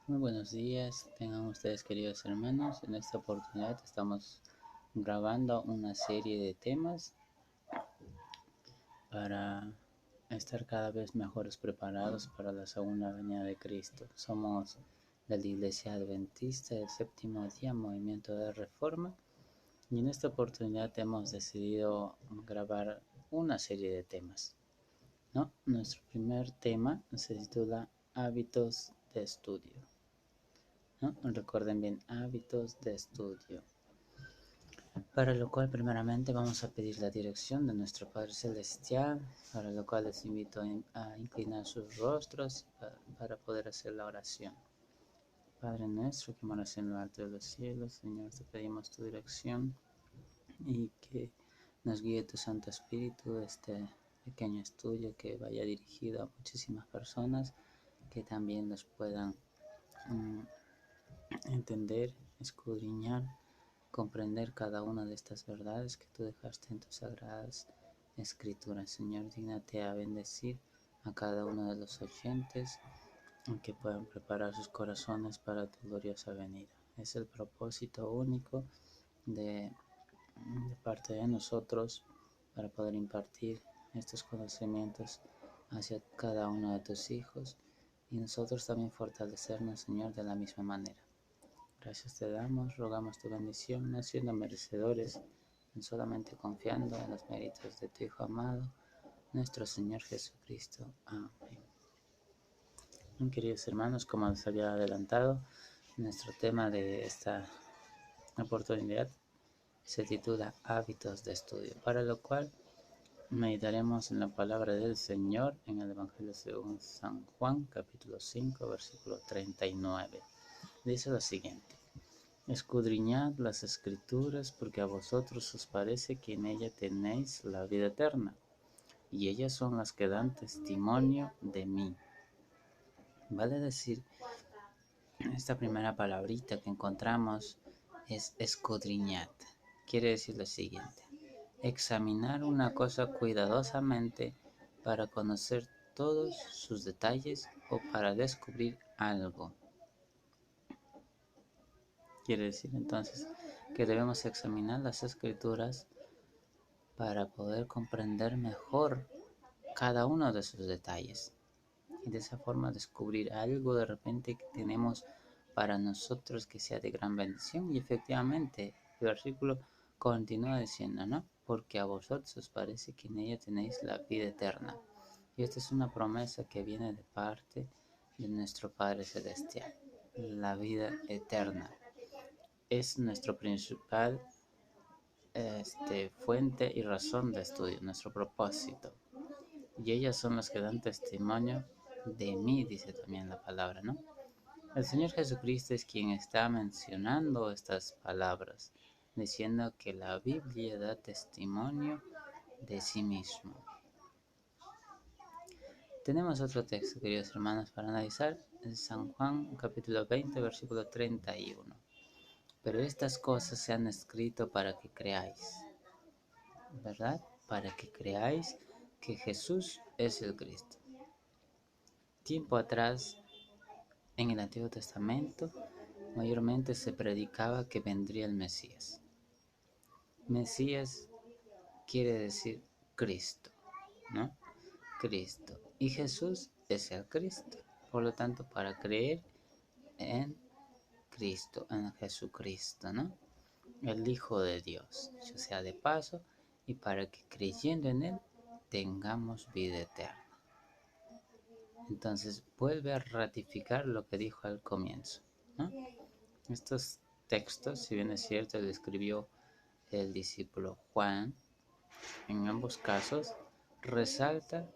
Muy buenos días, tengan ustedes queridos hermanos. En esta oportunidad estamos grabando una serie de temas para estar cada vez mejores preparados para la segunda venida de Cristo. Somos de la Iglesia Adventista del Séptimo Día, Movimiento de Reforma, y en esta oportunidad hemos decidido grabar una serie de temas, ¿no? Nuestro primer tema se titula Hábitos de estudio. ¿No? Recuerden bien, hábitos de estudio. Para lo cual primeramente vamos a pedir la dirección de nuestro Padre Celestial, para lo cual les invito a inclinar sus rostros para poder hacer la oración. Padre nuestro que moras en lo alto de los cielos, Señor, te pedimos tu dirección y que nos guíe tu Santo Espíritu, este pequeño estudio que vaya dirigido a muchísimas personas que también los puedan entender, escudriñar, comprender cada una de estas verdades que tú dejaste en tus sagradas escrituras. Señor, dígnate a bendecir a cada uno de los oyentes, que puedan preparar sus corazones para tu gloriosa venida. Es el propósito único de parte de nosotros para poder impartir estos conocimientos hacia cada uno de tus hijos y nosotros también fortalecernos, Señor, de la misma manera. Gracias te damos, rogamos tu bendición, no siendo merecedores, solamente confiando en los méritos de tu Hijo amado, nuestro Señor Jesucristo. Amén. Bien, queridos hermanos, como les había adelantado, nuestro tema de esta oportunidad se titula Hábitos de estudio, para lo cual meditaremos en la palabra del Señor en el Evangelio según San Juan, capítulo 5, versículo 39. Dice lo siguiente: Escudriñad las Escrituras, porque a vosotros os parece que en ella tenéis la vida eterna, y ellas son las que dan testimonio de mí. Vale decir, esta primera palabrita que encontramos es escudriñad. Quiere decir lo siguiente: examinar una cosa cuidadosamente para conocer todos sus detalles o para descubrir algo. Quiere decir entonces que debemos examinar las Escrituras para poder comprender mejor cada uno de sus detalles y de esa forma descubrir algo de repente que tenemos para nosotros que sea de gran bendición. Y efectivamente el versículo continúa diciendo, ¿no? Porque a vosotros os parece que en ella tenéis la vida eterna. Y esta es una promesa que viene de parte de nuestro Padre Celestial. La vida eterna es nuestro principal fuente y razón de estudio, nuestro propósito. Y ellas son las que dan testimonio de mí, dice también la palabra, ¿no? El Señor Jesucristo es quien está mencionando estas palabras, diciendo que la Biblia da testimonio de sí mismo. Tenemos otro texto, queridos hermanos, para analizar, en San Juan capítulo 20, versículo 31. Pero estas cosas se han escrito para que creáis, ¿verdad? Para que creáis que Jesús es el Cristo. Tiempo atrás, en el Antiguo Testamento, mayormente se predicaba que vendría el Mesías. Mesías quiere decir Cristo, ¿no? Cristo. Y Jesús es el Cristo. Por lo tanto, para creer en Cristo, en Jesucristo, ¿no? El Hijo de Dios, ya sea de paso, y para que creyendo en Él tengamos vida eterna. Entonces vuelve a ratificar lo que dijo al comienzo, ¿no? Estos textos, si bien es cierto, lo escribió el discípulo Juan, en ambos casos resalta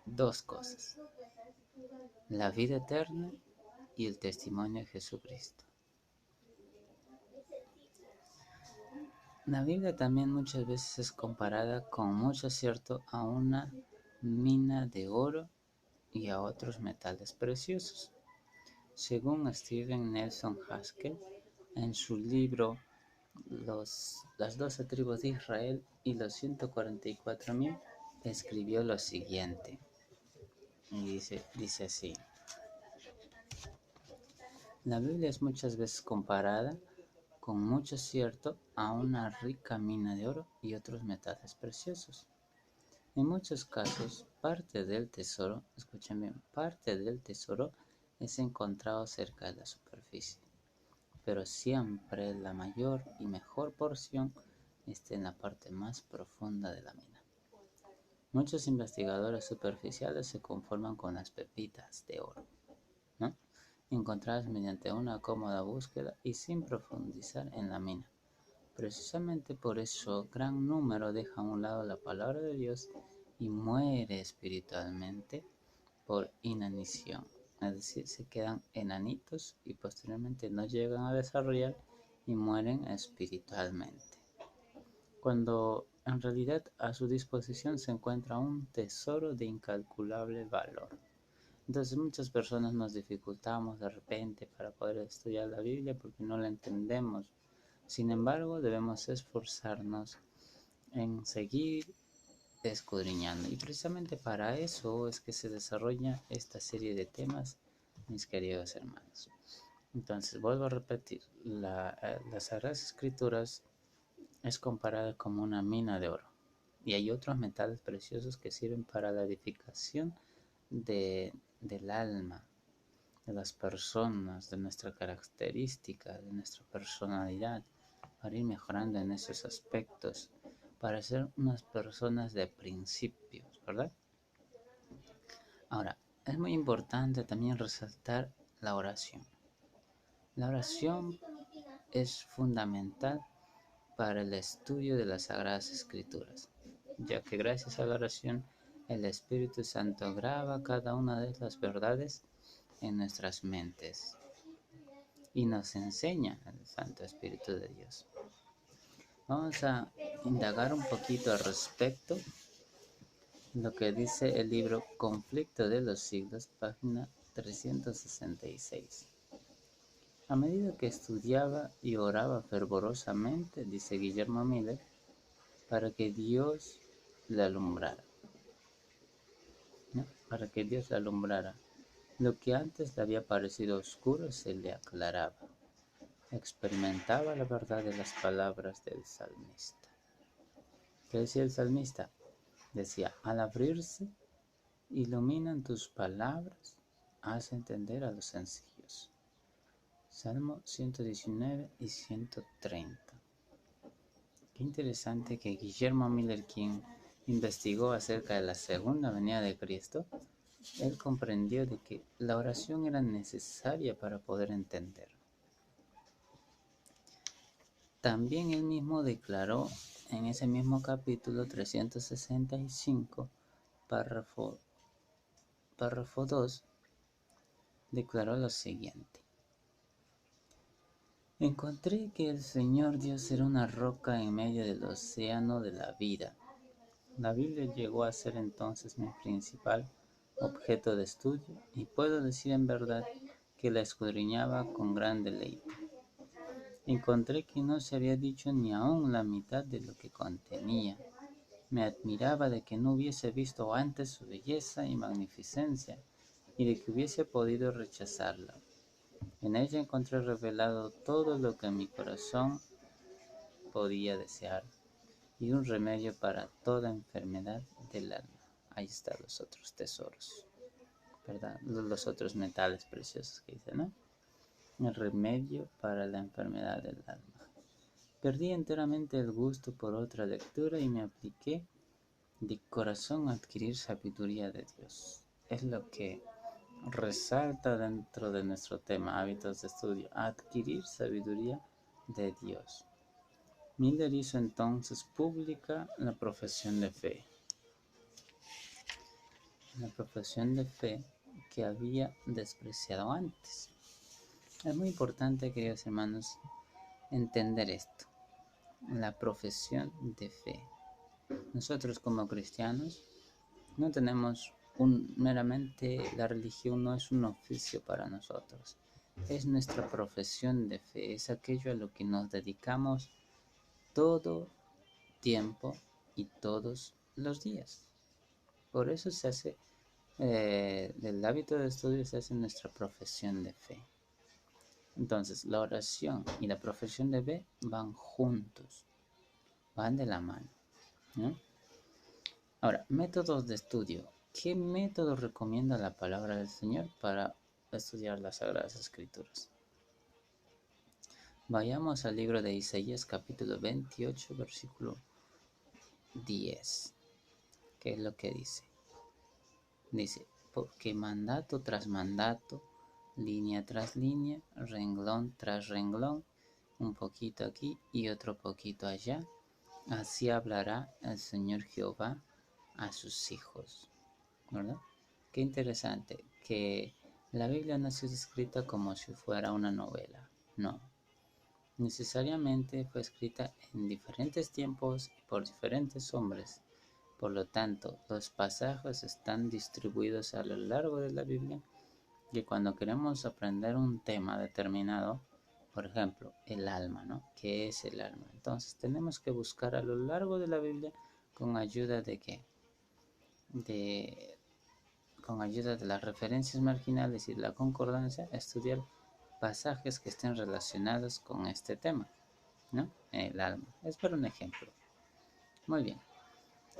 dos cosas: la vida eterna y el testimonio de Jesucristo. La Biblia también muchas veces es comparada con mucho acierto a una mina de oro y a otros metales preciosos. Según Steven Nelson Haskell, en su libro Las 12 tribus de Israel y los 144.000, escribió lo siguiente, y dice así: La Biblia es muchas veces comparada, con mucho cierto, a una rica mina de oro y otros metales preciosos. En muchos casos, parte del tesoro, escuchen bien, parte del tesoro es encontrado cerca de la superficie, pero siempre la mayor y mejor porción está en la parte más profunda de la mina. Muchos investigadores superficiales se conforman con las pepitas de oro, ¿no? Encontradas mediante una cómoda búsqueda y sin profundizar en la mina. Precisamente por eso, gran número deja a un lado la palabra de Dios y muere espiritualmente por inanición. Es decir, se quedan enanitos y posteriormente no llegan a desarrollar y mueren espiritualmente. Cuando en realidad a su disposición se encuentra un tesoro de incalculable valor. Entonces muchas personas nos dificultamos de repente para poder estudiar la Biblia porque no la entendemos. Sin embargo, debemos esforzarnos en seguir escudriñando. Y precisamente para eso es que se desarrolla esta serie de temas, mis queridos hermanos. Entonces, vuelvo a repetir, las Sagradas Escrituras es comparada como una mina de oro. Y hay otros metales preciosos que sirven para la edificación del alma, de las personas, de nuestra característica, de nuestra personalidad, para ir mejorando en esos aspectos, para ser unas personas de principios, ¿verdad? Ahora, es muy importante también resaltar la oración. La oración es fundamental para el estudio de las Sagradas Escrituras, ya que gracias a la oración el Espíritu Santo graba cada una de las verdades en nuestras mentes y nos enseña el Santo Espíritu de Dios. Vamos a indagar un poquito al respecto lo que dice el libro Conflicto de los Siglos, página 366. A medida que estudiaba y oraba fervorosamente, dice Guillermo Miller, para que Dios le alumbrara, ¿no? Para que Dios le alumbrara. Lo que antes le había parecido oscuro se le aclaraba. Experimentaba la verdad de las palabras del salmista. ¿Qué decía el salmista? Decía, al abrirse, iluminan tus palabras, haz entender a los sencillos. Salmo 119 y 130. Qué interesante que Guillermo Miller, quien investigó acerca de la segunda venida de Cristo, él comprendió de que la oración era necesaria para poder entender. También él mismo declaró en ese mismo capítulo 365, párrafo 2, declaró lo siguiente. Encontré que el Señor Dios era una roca en medio del océano de la vida. La Biblia llegó a ser entonces mi principal objeto de estudio y puedo decir en verdad que la escudriñaba con gran deleite. Encontré que no se había dicho ni aún la mitad de lo que contenía. Me admiraba de que no hubiese visto antes su belleza y magnificencia y de que hubiese podido rechazarla. En ella encontré revelado todo lo que mi corazón podía desear y un remedio para toda enfermedad del alma. Ahí están los otros tesoros, ¿verdad? Los otros metales preciosos que dice, ¿no? El remedio para la enfermedad del alma. Perdí enteramente el gusto por otra lectura y me apliqué de corazón a adquirir sabiduría de Dios. Es lo que resalta dentro de nuestro tema, hábitos de estudio, adquirir sabiduría de Dios. Miller hizo entonces pública la profesión de fe que había despreciado antes. Es muy importante, queridos hermanos, entender esto, la profesión de fe. Nosotros como cristianos no tenemos meramente la religión no es un oficio para nosotros, es nuestra profesión de fe, es aquello a lo que nos dedicamos todo tiempo y todos los días. Por eso se hace, del hábito de estudio se hace nuestra profesión de fe. Entonces, la oración y la profesión de fe van juntos, van de la mano, ¿no? Ahora, métodos de estudio. ¿Qué método recomienda la palabra del Señor para estudiar las Sagradas Escrituras? Vayamos al libro de Isaías capítulo 28, versículo 10. ¿Qué es lo que dice? Dice, porque mandato tras mandato, línea tras línea, renglón tras renglón, un poquito aquí y otro poquito allá, así hablará el Señor Jehová a sus hijos. ¿Verdad? Qué interesante que la Biblia no ha sido escrita como si fuera una novela. No, necesariamente fue escrita en diferentes tiempos y por diferentes hombres. Por lo tanto, los pasajes están distribuidos a lo largo de la Biblia y cuando queremos aprender un tema determinado, por ejemplo, el alma, ¿no? ¿Qué es el alma? Entonces tenemos que buscar a lo largo de la Biblia con ayuda de qué? Con ayuda de las referencias marginales y de la concordancia, estudiar pasajes que estén relacionados con este tema, ¿no? El alma. Es por un ejemplo. Muy bien.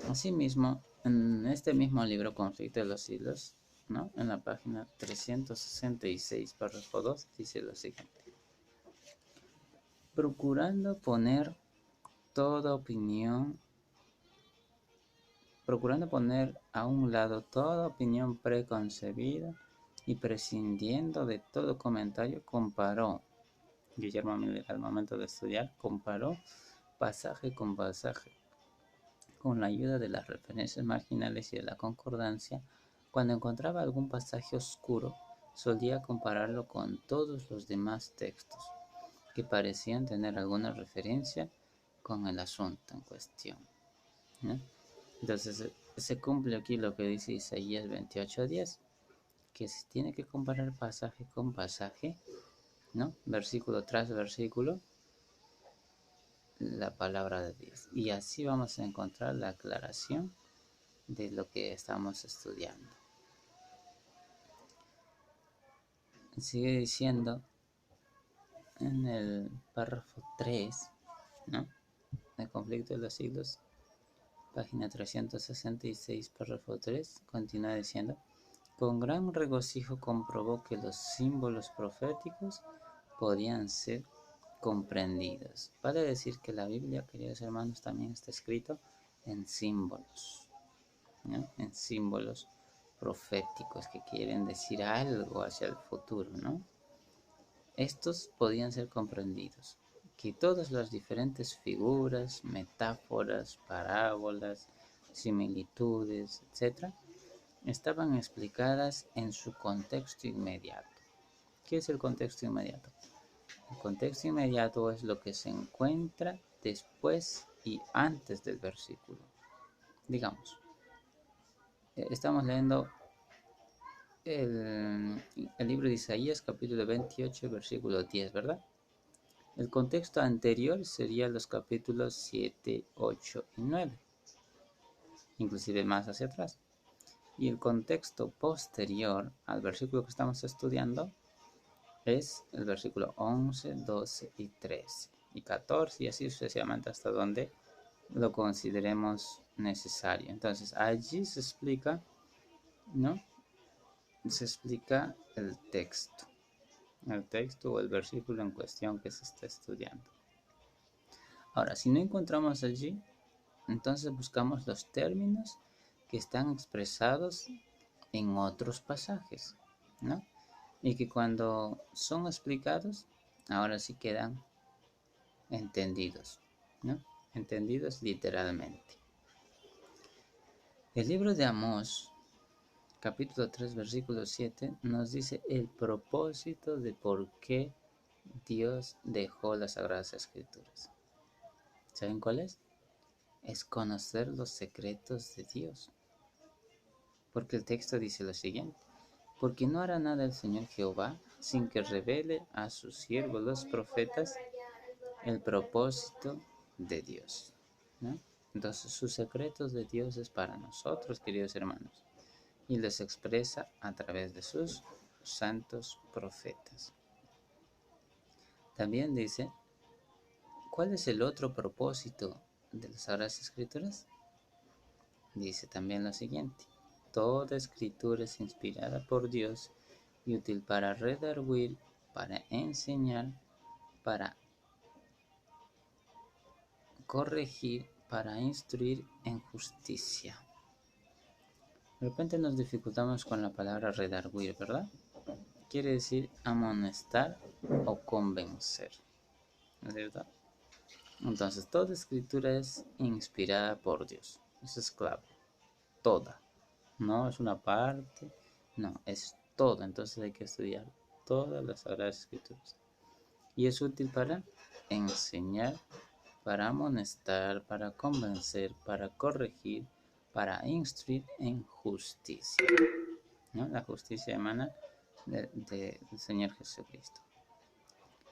Asimismo, en este mismo libro, Conflicto de los Siglos, ¿no? En la página 366, párrafo 2, dice lo siguiente. Procurando poner toda opinión, procurando poner a un lado toda opinión preconcebida y prescindiendo de todo comentario, comparó, Guillermo Miller al momento de estudiar, comparó pasaje con pasaje, con la ayuda de las referencias marginales y de la concordancia. Cuando encontraba algún pasaje oscuro, solía compararlo con todos los demás textos, que parecían tener alguna referencia con el asunto en cuestión, ¿no? Entonces, se cumple aquí lo que dice Isaías 28:10, que se tiene que comparar pasaje con pasaje, ¿no? Versículo tras versículo, la palabra de Dios. Y así vamos a encontrar la aclaración de lo que estamos estudiando. Sigue diciendo en el párrafo 3, ¿no? El conflicto de los siglos, página 366, párrafo 3, continúa diciendo, con gran regocijo comprobó que los símbolos proféticos podían ser comprendidos. Vale decir que la Biblia, queridos hermanos, también está escrito en símbolos, ¿no? En símbolos proféticos que quieren decir algo hacia el futuro, ¿no? Estos podían ser comprendidos, que todas las diferentes figuras, metáforas, parábolas, similitudes, etc., estaban explicadas en su contexto inmediato. ¿Qué es el contexto inmediato? El contexto inmediato es lo que se encuentra después y antes del versículo. Digamos, estamos leyendo el libro de Isaías, capítulo 28, versículo 10, ¿verdad? El contexto anterior sería los capítulos 7, 8 y 9, inclusive más hacia atrás. Y el contexto posterior al versículo que estamos estudiando es el versículo 11, 12 y 13 y 14 y así sucesivamente hasta donde lo consideremos necesario. Entonces allí se explica, ¿no? Se explica el texto o el versículo en cuestión que se está estudiando. Ahora, si no encontramos allí, entonces buscamos los términos que están expresados en otros pasajes, ¿no? Y que cuando son explicados, ahora sí quedan entendidos, ¿no? Entendidos literalmente. El libro de Amós, capítulo 3, versículo 7, nos dice el propósito de por qué Dios dejó las Sagradas Escrituras. ¿Saben cuál es? Es conocer los secretos de Dios. Porque el texto dice lo siguiente, porque no hará nada el Señor Jehová sin que revele a sus siervos los profetas el propósito de Dios, ¿no? Entonces sus secretos de Dios es para nosotros, queridos hermanos, y los expresa a través de sus santos profetas. También dice, ¿cuál es el otro propósito de las Sagradas Escrituras? Dice también lo siguiente, toda escritura es inspirada por Dios y útil para redarguir, para enseñar, para corregir, para instruir en justicia. De repente nos dificultamos con la palabra redarguir, ¿verdad? Quiere decir amonestar o convencer, ¿no es cierto? Entonces, toda escritura es inspirada por Dios. Eso es clave. Toda. No es una parte, no, es todo. Entonces hay que estudiar todas las Sagradas Escrituras. Y es útil para enseñar, para amonestar, para convencer, para corregir, para instruir en justicia, ¿no? La justicia emana del Señor Jesucristo.